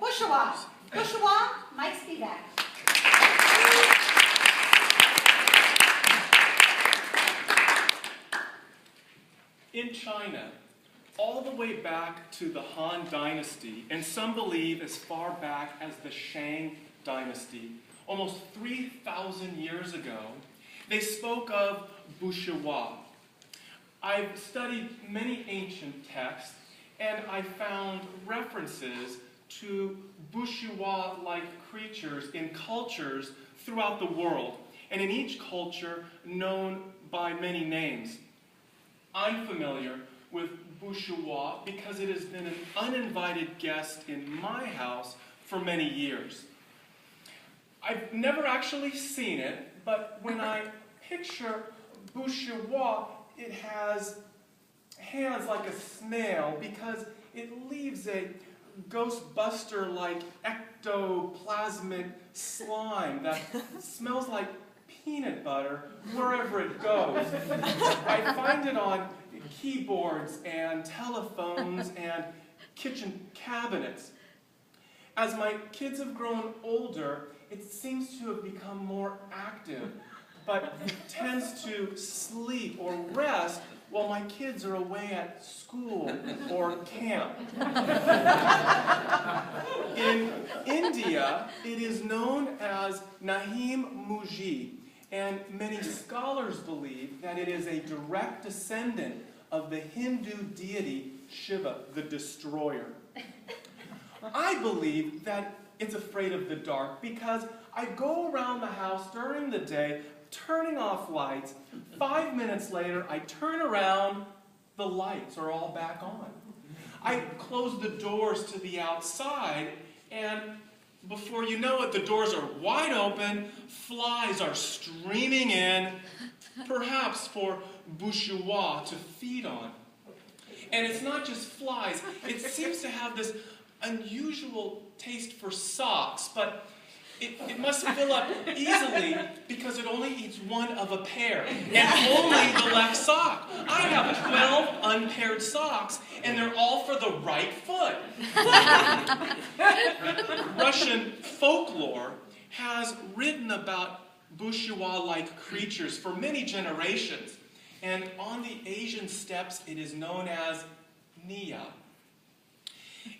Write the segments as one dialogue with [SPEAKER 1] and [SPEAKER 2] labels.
[SPEAKER 1] Bushiwa. Bushiwa, Mike Spivak.
[SPEAKER 2] In China, all the way back to the Han Dynasty, and some believe as far back as the Shang Dynasty, almost 3,000 years ago, they spoke of Bushiwa. I've studied many ancient texts, and I found references to Bushiwa-like creatures in cultures throughout the world, and in each culture known by many names. I'm familiar with Bushiwa because it has been an uninvited guest in my house for many years. I've never actually seen it, but when I picture Bushiwa, it has hands like a snail because it leaves a Ghostbuster-like ectoplasmic slime that smells like peanut butter wherever it goes. I find it on keyboards and telephones and kitchen cabinets. As my kids have grown older, it seems to have become more active, but tends to sleep or rest while my kids are away at school or camp. In India, it is known as Nahim Muji, and many scholars believe that it is a direct descendant of the Hindu deity Shiva, the destroyer. I believe that it's afraid of the dark because I go around the house during the day, turning off lights. 5 minutes later, I turn around, the lights are all back on. I close the doors to the outside, and before you know it, the doors are wide open, flies are streaming in, perhaps for Bushiwa to feed on. And it's not just flies, it seems to have this unusual taste for socks, but it must fill up easily because it only eats one of a pair, and only the left sock. I have 12 unpaired socks, and they're all for the right foot. Russian folklore has written about Bushiwa-like creatures for many generations, and on the Asian steppes it is known as Nia.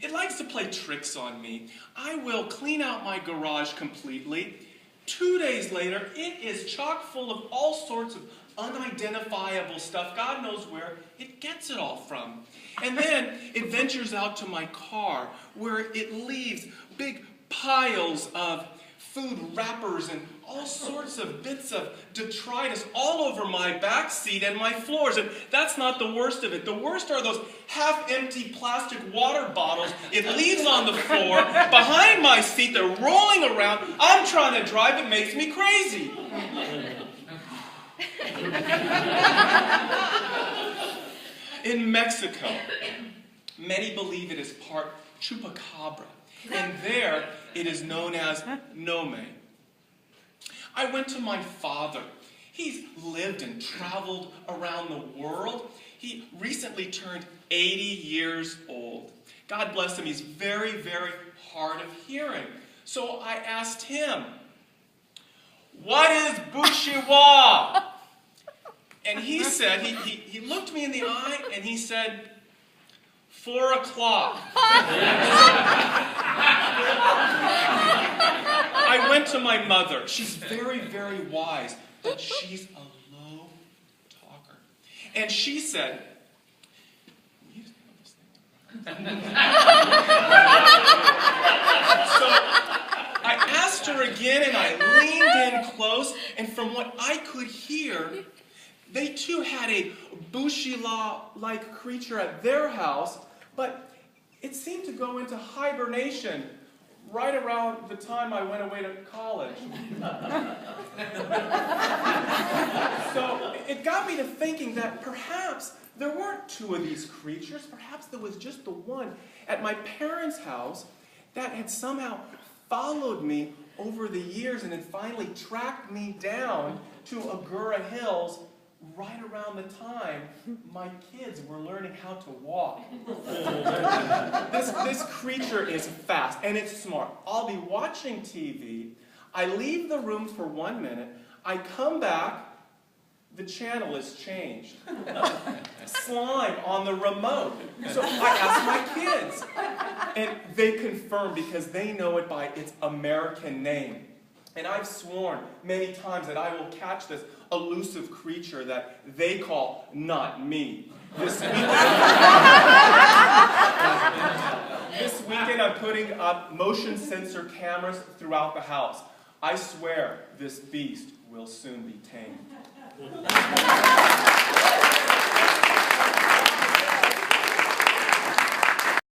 [SPEAKER 2] It likes to play tricks on me. I will clean out my garage completely. 2 days later, it is chock full of all sorts of unidentifiable stuff. God knows where it gets it all from. And then it ventures out to my car, where it leaves big piles of food wrappers and all sorts of bits of detritus all over my back seat and my floors. And that's not the worst of it. The worst are those half-empty plastic water bottles it leaves on the floor behind my seat. They're rolling around. I'm trying to drive. It makes me crazy. In Mexico, many believe it is part chupacabra, and there it is known as nome. I went to my father. He's lived and traveled around the world. He recently turned 80 years old. God bless him, he's very, very hard of hearing. So I asked him, "What is Bushiwa?" And he said, he looked me in the eye and he said, 4 o'clock. I went to my mother. She's very, very wise, but she's a low talker. And she said, "You just have this thing." So I asked her again, and I leaned in close, and from what I could hear, they too had a Bushiwa-like creature at their house, but it seemed to go into hibernation right around the time I went away to college. So it got me to thinking that perhaps there weren't 2 of these creatures. Perhaps there was just the one at my parents' house that had somehow followed me over the years and had finally tracked me down to Agoura Hills right around the time my kids were learning how to walk. This creature is fast, and it's smart. I'll be watching TV. I leave the room for 1 minute. I come back. The channel is changed. Slime on the remote. So I ask my kids. And they confirm because they know it by its American name. And I've sworn many times that I will catch this elusive creature that they call not me. This weekend I'm putting up motion sensor cameras throughout the house. I swear this beast will soon be tamed.